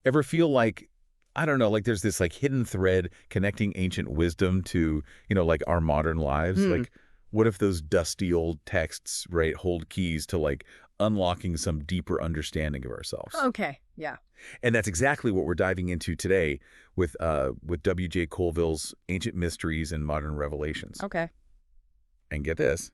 Ever feel like, I don't know, like there's this like hidden thread connecting ancient wisdom to, like our modern lives? Like, what if those dusty old texts, right, hold keys to like unlocking some deeper understanding of ourselves? Okay, yeah. And that's exactly what we're diving into today with W.J. Colville's Ancient Mysteries and Modern Revelations. Okay. And get this,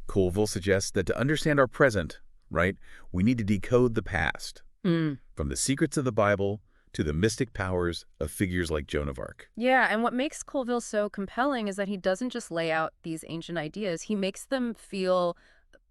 Colville suggests that to understand our present, right, we need to decode the past, Mm. from the secrets of the Bible to the mystic powers of figures like Joan of Arc. Yeah, and what makes Colville so compelling is that he doesn't just lay out these ancient ideas, he makes them feel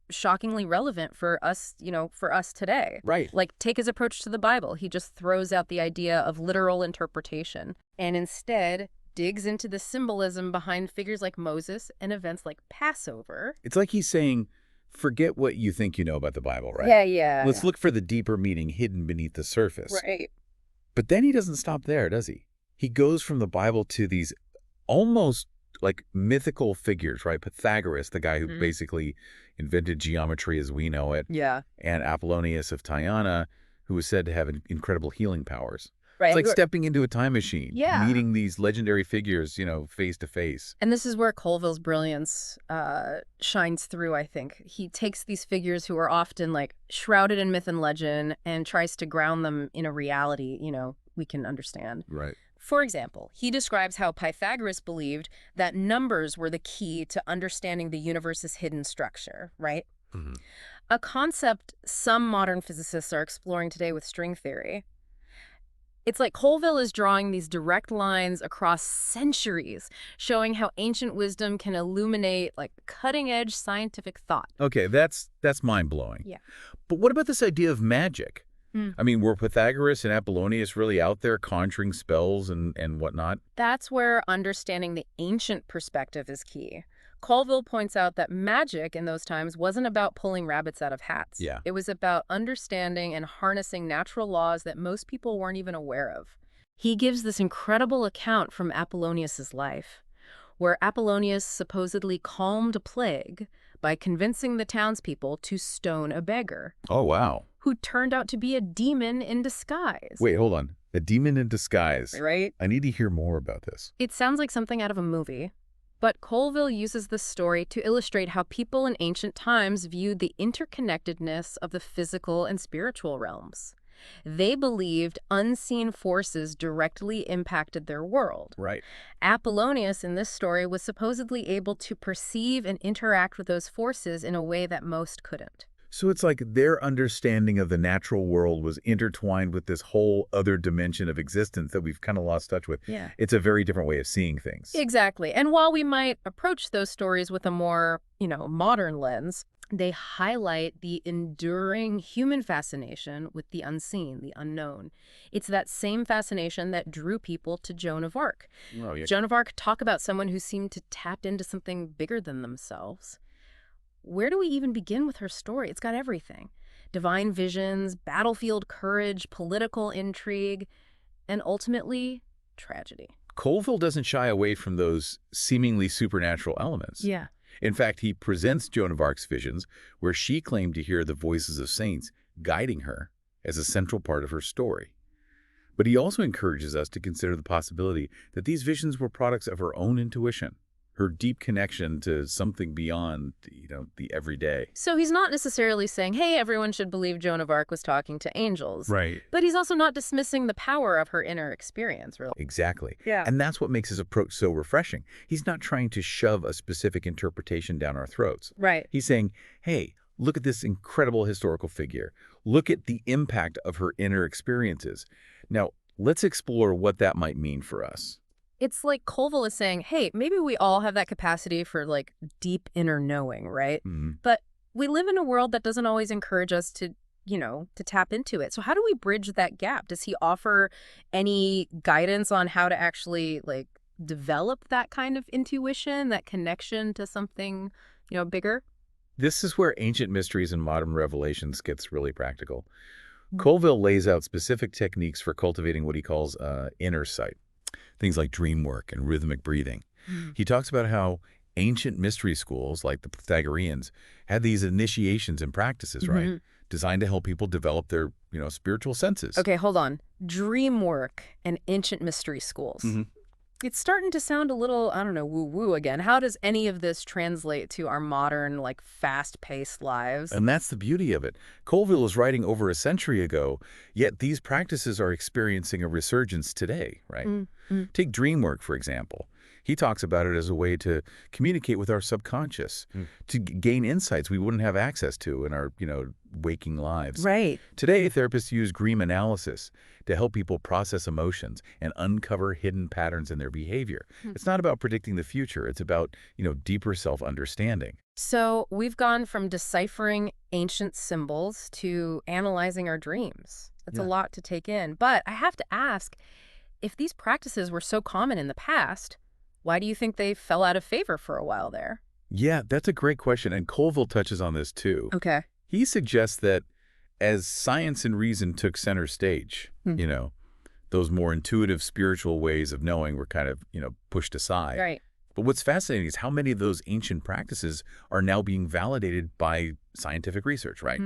shockingly relevant for us, for us today. Right. Like, take his approach to the Bible. He just throws out the idea of literal interpretation and instead digs into the symbolism behind figures like Moses and events like Passover. It's like he's saying, forget what you think you know about the Bible, right? Yeah. Let's look for the deeper meaning hidden beneath the surface. Right. But then he doesn't stop there, does he? He goes from the Bible to these almost like mythical figures, right? Pythagoras, the guy who basically invented geometry as we know it, Yeah. and Apollonius of Tyana, who was said to have incredible healing powers. Right. It's like stepping into a time machine, Yeah. meeting these legendary figures, face to face. And this is where Colville's brilliance shines through, I think. He takes these figures who are often like shrouded in myth and legend and tries to ground them in a reality, we can understand. Right. For example, he describes how Pythagoras believed that numbers were the key to understanding the universe's hidden structure, right? Mm-hmm. A concept some modern physicists are exploring today with string theory. It's like Colville is drawing these direct lines across centuries, showing how ancient wisdom can illuminate like cutting-edge scientific thought. Okay, that's mind-blowing. Yeah. But what about this idea of magic? Mm. I mean, were Pythagoras and Apollonius really out there conjuring spells and whatnot? That's where understanding the ancient perspective is key. Colville points out that magic in those times wasn't about pulling rabbits out of hats. Yeah. It was about understanding and harnessing natural laws that most people weren't even aware of. He gives this incredible account from Apollonius's life, where Apollonius supposedly calmed a plague by convincing the townspeople to stone a beggar. Oh, wow. Who turned out to be a demon in disguise. Wait, hold on. A demon in disguise. Right? I need to hear more about this. It sounds like something out of a movie. But Colville uses this story to illustrate how people in ancient times viewed the interconnectedness of the physical and spiritual realms. They believed unseen forces directly impacted their world. Right. Apollonius in this story was supposedly able to perceive and interact with those forces in a way that most couldn't. So it's like their understanding of the natural world was intertwined with this whole other dimension of existence that we've kind of lost touch with. Yeah. It's a very different way of seeing things. Exactly. And while we might approach those stories with a more, modern lens, they highlight the enduring human fascination with the unseen, the unknown. It's that same fascination that drew people to Joan of Arc. Oh, yeah. Joan of Arc, talk about someone who seemed to tap into something bigger than themselves. Where do we even begin with her story? It's got everything. Divine visions, battlefield courage, political intrigue, and ultimately, tragedy. Colville doesn't shy away from those seemingly supernatural elements. Yeah. In fact, he presents Joan of Arc's visions where she claimed to hear the voices of saints guiding her as a central part of her story. But he also encourages us to consider the possibility that these visions were products of her own intuition, her deep connection to something beyond, the everyday. So he's not necessarily saying, hey, everyone should believe Joan of Arc was talking to angels. Right. But he's also not dismissing the power of her inner experience, really. Exactly. Yeah. And that's what makes his approach so refreshing. He's not trying to shove a specific interpretation down our throats. Right. He's saying, hey, look at this incredible historical figure. Look at the impact of her inner experiences. Now, let's explore what that might mean for us. It's like Colville is saying, hey, maybe we all have that capacity for like deep inner knowing, right? Mm-hmm. But we live in a world that doesn't always encourage us to, to tap into it. So how do we bridge that gap? Does he offer any guidance on how to actually like develop that kind of intuition, that connection to something, bigger? This is where Ancient Mysteries and Modern Revelations gets really practical. Colville lays out specific techniques for cultivating what he calls inner sight. Things like dream work and rhythmic breathing. He talks about how ancient mystery schools, like the Pythagoreans, had these initiations and practices, right, designed to help people develop their, spiritual senses. Okay, hold on. Dream work and ancient mystery schools. It's starting to sound a little, I don't know, woo-woo again. How does any of this translate to our modern, like, fast-paced lives? And that's the beauty of it. Colville was writing over a century ago, yet these practices are experiencing a resurgence today, right? Take dream work, for example. He talks about it as a way to communicate with our subconscious, to gain insights we wouldn't have access to in our, waking lives. Right. Today, therapists use dream analysis to help people process emotions and uncover hidden patterns in their behavior. It's not about predicting the future. It's about, deeper self-understanding. So we've gone from deciphering ancient symbols to analyzing our dreams. That's a lot to take in. But I have to ask, if these practices were so common in the past, why do you think they fell out of favor for a while there? Yeah, that's a great question, and Colville touches on this too. Okay. He suggests that as science and reason took center stage, those more intuitive spiritual ways of knowing were kind of, pushed aside. Right. But what's fascinating is how many of those ancient practices are now being validated by scientific research, right?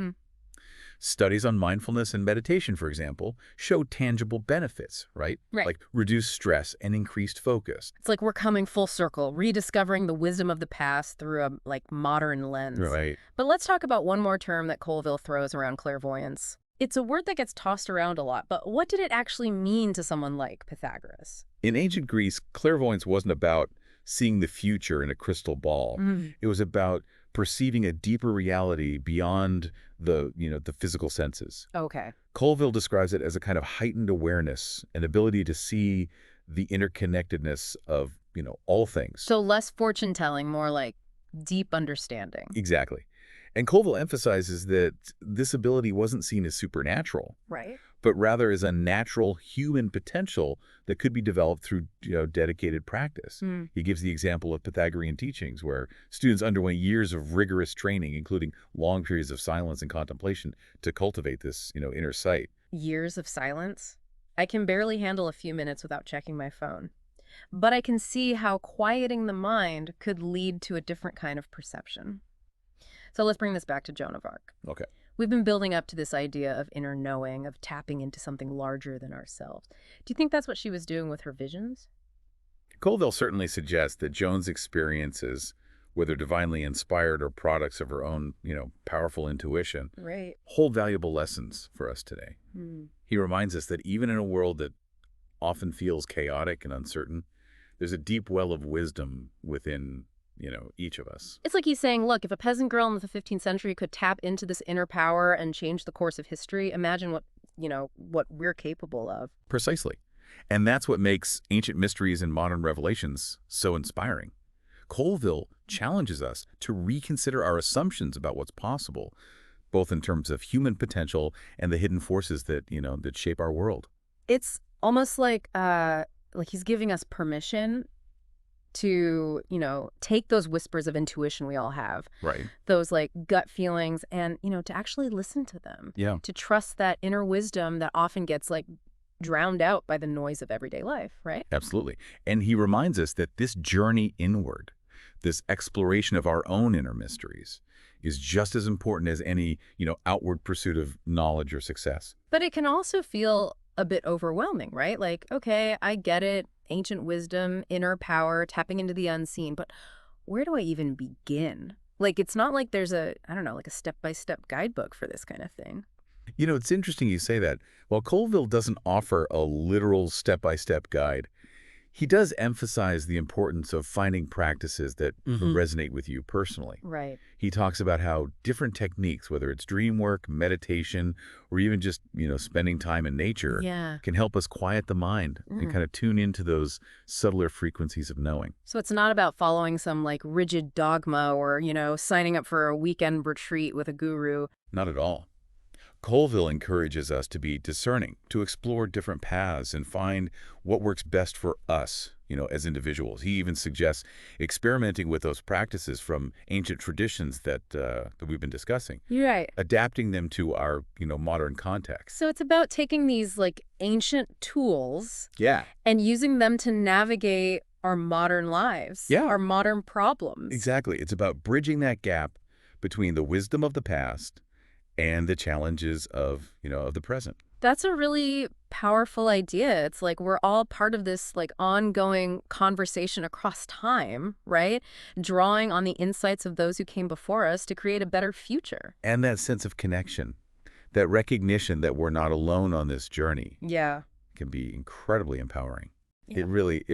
Studies on mindfulness and meditation, for example, show tangible benefits, right? Like reduced stress and increased focus. It's like we're coming full circle, rediscovering the wisdom of the past through a, modern lens. Right. But let's talk about one more term that Colville throws around: clairvoyance. It's a word that gets tossed around a lot, but what did it actually mean to someone like Pythagoras? In ancient Greece, clairvoyance wasn't about seeing the future in a crystal ball. It was about perceiving a deeper reality beyond the physical senses. Okay. Colville describes it as a kind of heightened awareness and ability to see the interconnectedness of, all things. So less fortune-telling, more like deep understanding. Exactly. And Colville emphasizes that this ability wasn't seen as supernatural, Right. but rather as a natural human potential that could be developed through dedicated practice. He gives the example of Pythagorean teachings, where students underwent years of rigorous training, including long periods of silence and contemplation, to cultivate this inner sight. Years of silence? I can barely handle a few minutes without checking my phone. But I can see how quieting the mind could lead to a different kind of perception. So let's bring this back to Joan of Arc. Okay. We've been building up to this idea of inner knowing, of tapping into something larger than ourselves. Do you think that's what she was doing with her visions? Colville certainly suggests that Joan's experiences, whether divinely inspired or products of her own, powerful intuition, Right. hold valuable lessons for us today. He reminds us that even in a world that often feels chaotic and uncertain, there's a deep well of wisdom within each of us. It's like he's saying, look, if a peasant girl in the 15th century could tap into this inner power and change the course of history, imagine what we're capable of. Precisely. And that's what makes ancient mysteries and modern revelations so inspiring. Colville challenges us to reconsider our assumptions about what's possible, both in terms of human potential and the hidden forces that, that shape our world. It's almost like he's giving us permission to, take those whispers of intuition we all have. Right. Those gut feelings and, to actually listen to them. Yeah. To trust that inner wisdom that often gets drowned out by the noise of everyday life, right? Absolutely. And he reminds us that this journey inward, this exploration of our own inner mysteries, is just as important as any, outward pursuit of knowledge or success. But it can also feel a bit overwhelming, right? Okay, I get it. Ancient wisdom, inner power, tapping into the unseen. But where do I even begin? It's not like there's a step-by-step guidebook for this kind of thing. It's interesting you say that. While Colville doesn't offer a literal step-by-step guide, he does emphasize the importance of finding practices that resonate with you personally. Right. He talks about how different techniques, whether it's dream work, meditation, or even just, spending time in nature, can help us quiet the mind and kind of tune into those subtler frequencies of knowing. So it's not about following some rigid dogma or, signing up for a weekend retreat with a guru. Not at all. Colville encourages us to be discerning, to explore different paths and find what works best for us, as individuals. He even suggests experimenting with those practices from ancient traditions that we've been discussing. You're right. Adapting them to our, modern context. So it's about taking these ancient tools and using them to navigate our modern lives, our modern problems. Exactly. It's about bridging that gap between the wisdom of the past and the challenges of, of the present. That's a really powerful idea. It's like we're all part of this like ongoing conversation across time, right? Drawing on the insights of those who came before us to create a better future. And that sense of connection, that recognition that we're not alone on this journey Yeah. can be incredibly empowering. Yeah. It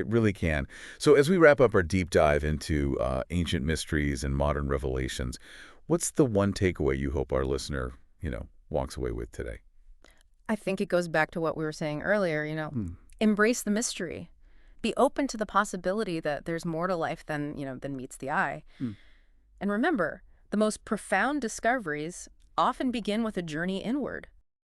really can. So as we wrap up our deep dive into ancient mysteries and modern revelations, what's the one takeaway you hope our listener, walks away with today? I think it goes back to what we were saying earlier, Hmm. embrace the mystery. Be open to the possibility that there's more to life than meets the eye. Hmm. And remember, the most profound discoveries often begin with a journey inward.